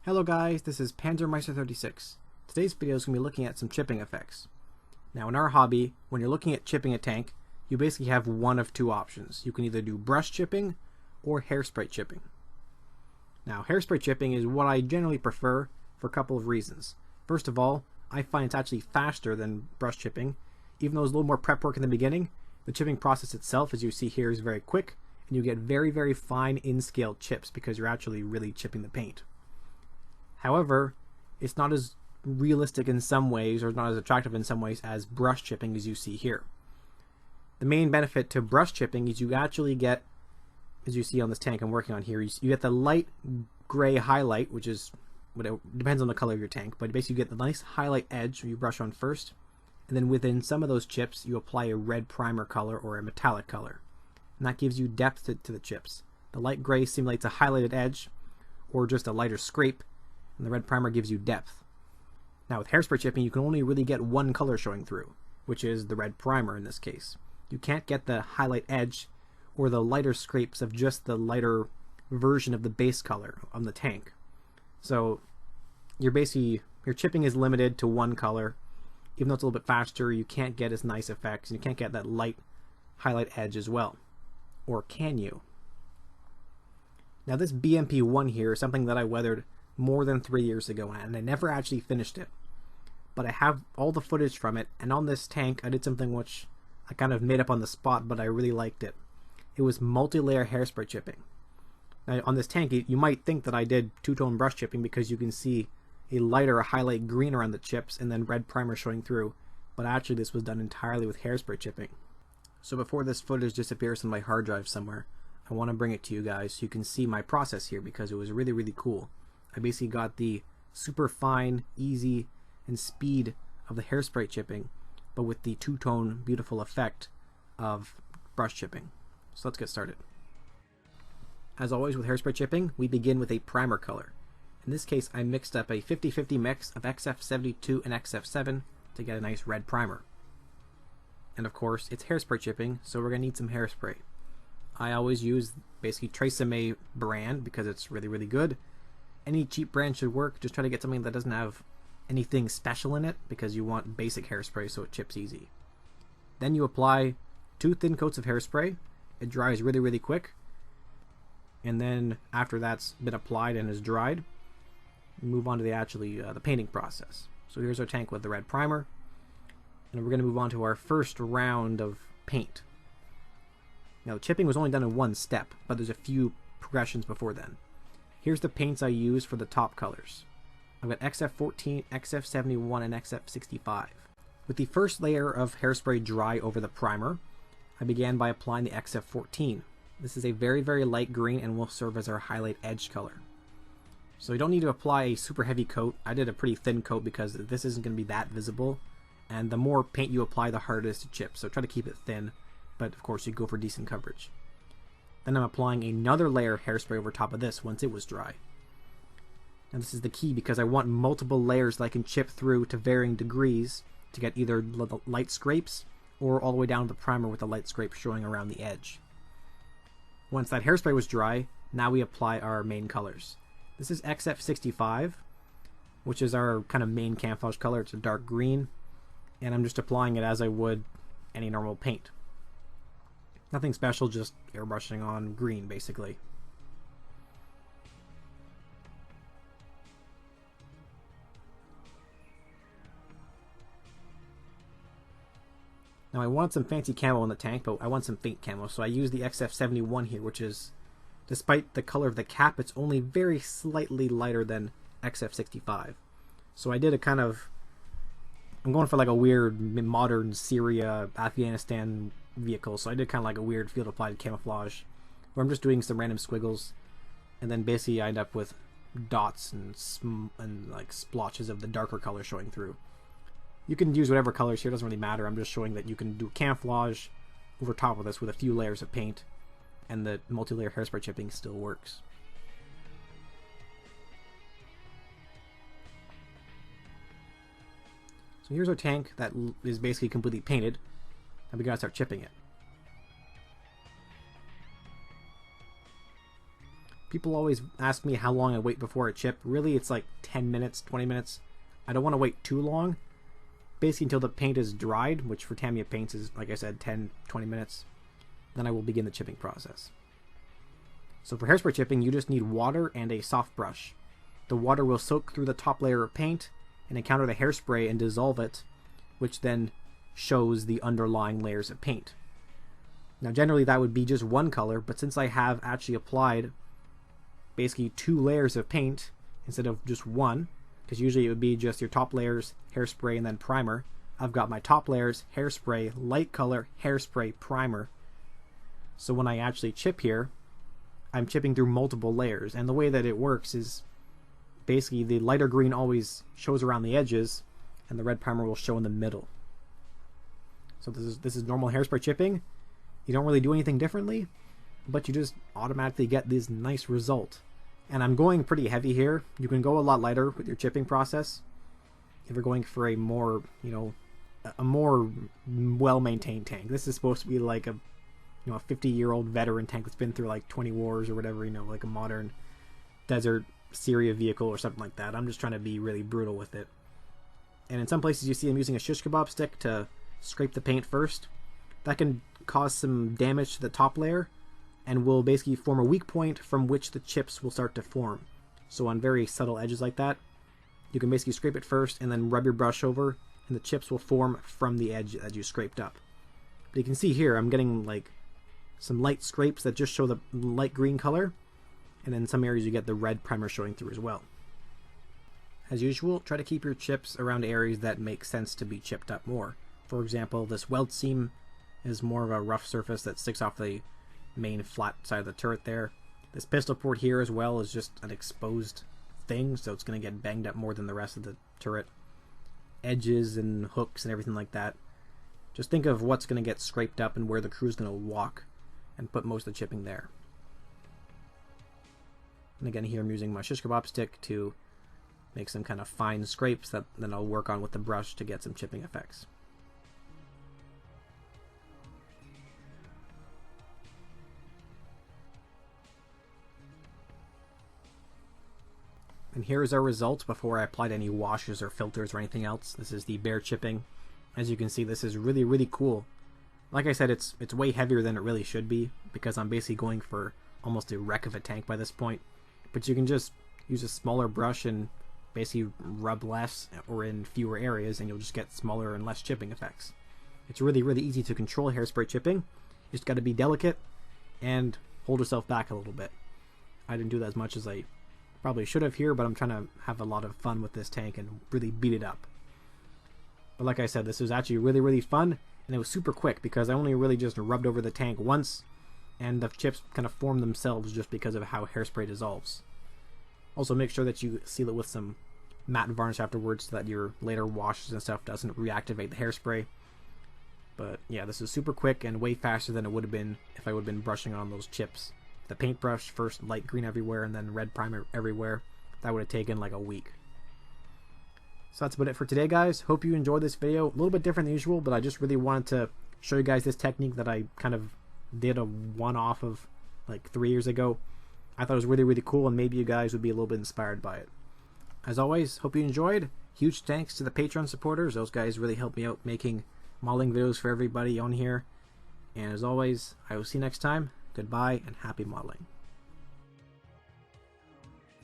Hello guys, this is Panzermeister36. Today's video is going to be looking at some chipping effects. Now in our hobby, when you're looking at chipping a tank, you basically have one of two options. You can either do brush chipping or hairspray chipping. Now hairspray chipping is what I generally prefer for a couple of reasons. First of all, I find it's actually faster than brush chipping. Even though it's a little more prep work in the beginning, the chipping process itself, as you see here, is very quick, and you get very fine in-scale chips because you're actually really chipping the paint. However, it's not as realistic in some ways, or not as attractive in some ways, as brush chipping as you see here. The main benefit to brush chipping is you actually get, as you see on this tank I'm working on here, you get the light gray highlight, which is, depends on the color of your tank, but basically you get the nice highlight edge you brush on first, and then within some of those chips you apply a red primer color or a metallic color. And that gives you depth to the chips. The light gray simulates a highlighted edge, or just a lighter scrape, and the red primer gives you depth. Now with hairspray chipping, you can only really get one color showing through, which is the red primer in this case. You can't get the highlight edge or the lighter scrapes of just the lighter version of the base color on the tank. So your chipping is limited to one color. Even though it's a little bit faster, you can't get as nice effects, and you can't get that light highlight edge as well. Or can you? Now this BMP1 here is something that I weathered more than 3 years ago, and I never actually finished it. But I have all the footage from it, and on this tank I did something which I kind of made up on the spot, but I really liked it. It was multi-layer hairspray chipping. Now on this tank, you might think that I did two-tone brush chipping because you can see a lighter highlight green around the chips and then red primer showing through, but actually this was done entirely with hairspray chipping. So before this footage disappears on my hard drive somewhere, I want to bring it to you guys so you can see my process here, because it was really cool. I basically got the super fine, easy, and speed of the hairspray chipping, but with the two-tone beautiful effect of brush chipping. So let's get started. As always with hairspray chipping, we begin with a primer color. In this case, I mixed up a 50-50 mix of XF72 and XF7 to get a nice red primer. And of course, it's hairspray chipping, so we're going to need some hairspray. I always use basically Tresemme brand because it's really good. Any cheap brand should work. Just try to get something that doesn't have anything special in it, because you want basic hairspray so it chips easy. Then you apply 2 thin coats of hairspray. It dries really quick. And then after that's been applied and is dried, move on to the painting process. So here's our tank with the red primer, and we're going to move on to our first round of paint. Now the chipping was only done in one step, but there's a few progressions before then. Here's the paints I use for the top colors. I've got XF14, XF71, and XF65. With the first layer of hairspray dry over the primer, I began by applying the XF14. This is a very light green and will serve as our highlight edge color. So you don't need to apply a super heavy coat. I did a pretty thin coat because this isn't going to be that visible, and the more paint you apply, the harder it is to chip, so try to keep it thin, but of course you go for decent coverage. Then I'm applying another layer of hairspray over top of this once it was dry. Now this is the key, because I want multiple layers that I can chip through to varying degrees to get either light scrapes or all the way down to the primer with the light scrape showing around the edge. Once that hairspray was dry, now we apply our main colors. This is XF65, which is our kind of main camouflage color. It's a dark green, and I'm just applying it as I would any normal paint. Nothing special, just airbrushing on green basically. Now I want some fancy camo in the tank, but I want some faint camo, so I use the XF71 here, which is, despite the color of the cap, it's only very slightly lighter than XF65. So I did a kind of, I'm going for like a weird modern Syria, Afghanistan vehicle, so I did kind of like a weird field applied camouflage where I'm just doing some random squiggles, and then basically I end up with dots and like splotches of the darker color showing through. You can use whatever colors here, doesn't really matter. I'm just showing that you can do camouflage over top of this with a few layers of paint, and the multi-layer hairspray chipping still works. So here's our tank that is basically completely painted, and we gotta start chipping it. People always ask me how long I wait before I chip. Really, it's like 10 minutes, 20 minutes. I don't want to wait too long. Basically until the paint is dried, which for Tamiya paints is, like I said, 10, 20 minutes. Then I will begin the chipping process. So for hairspray chipping, you just need water and a soft brush. The water will soak through the top layer of paint and encounter the hairspray and dissolve it, which then shows the underlying layers of paint. Now generally that would be just one color, but since I have actually applied basically 2 layers of paint instead of just one, because usually it would be just your top layers, hairspray, and then primer, I've got my top layers, hairspray, light color, hairspray, primer. So when I actually chip here, I'm chipping through multiple layers, and the way that it works is basically the lighter green always shows around the edges and the red primer will show in the middle. So this is normal hairspray chipping. You don't really do anything differently, but you just automatically get this nice result. And I'm going pretty heavy here. You can go a lot lighter with your chipping process if you're going for a more, a more well-maintained tank. This is supposed to be like a 50-year-old veteran tank that's been through like 20 wars or whatever, like a modern desert Syria vehicle or something like that. I'm just trying to be really brutal with it. And in some places you see I'm using a shish kebab stick to scrape the paint first. That can cause some damage to the top layer and will basically form a weak point from which the chips will start to form. So on very subtle edges like that, you can basically scrape it first and then rub your brush over, and the chips will form from the edge that you scraped up. But you can see here I'm getting like some light scrapes that just show the light green color, and in some areas you get the red primer showing through as well. As usual, try to keep your chips around areas that make sense to be chipped up more. For example, this weld seam is more of a rough surface that sticks off the main flat side of the turret there. This pistol port here as well is just an exposed thing, so it's going to get banged up more than the rest of the turret. Edges and hooks and everything like that. Just think of what's going to get scraped up and where the crew's going to walk, and put most of the chipping there. And again, here I'm using my shish kebab stick to make some kind of fine scrapes that then I'll work on with the brush to get some chipping effects. And here is our result before I applied any washes or filters or anything else. This is the bare chipping. As you can see, this is really, really cool. Like I said, it's way heavier than it really should be, because I'm basically going for almost a wreck of a tank by this point. But you can just use a smaller brush and basically rub less or in fewer areas, and you'll just get smaller and less chipping effects. It's really, really easy to control hairspray chipping. You just got to be delicate and hold yourself back a little bit. I didn't do that as much as I probably should have here, but I'm trying to have a lot of fun with this tank and really beat it up. But like I said, this was actually really, really fun, and it was super quick because I only really just rubbed over the tank once, and the chips kind of form themselves just because of how hairspray dissolves. Also, make sure that you seal it with some matte varnish afterwards so that your later washes and stuff doesn't reactivate the hairspray. But yeah, this is super quick and way faster than it would have been if I would have been brushing on those chips. The paintbrush, first light green everywhere and then red primer everywhere. That would have taken like a week. So that's about it for today, guys. Hope you enjoyed this video. A little bit different than usual, but I just really wanted to show you guys this technique that I kind of did a one-off of like 3 years ago. I thought it was really, really cool, and maybe you guys would be a little bit inspired by it. As always, hope you enjoyed. Huge thanks to the Patreon supporters. Those guys really helped me out making modeling videos for everybody on here. And as always, I will see you next time. Goodbye and happy modeling.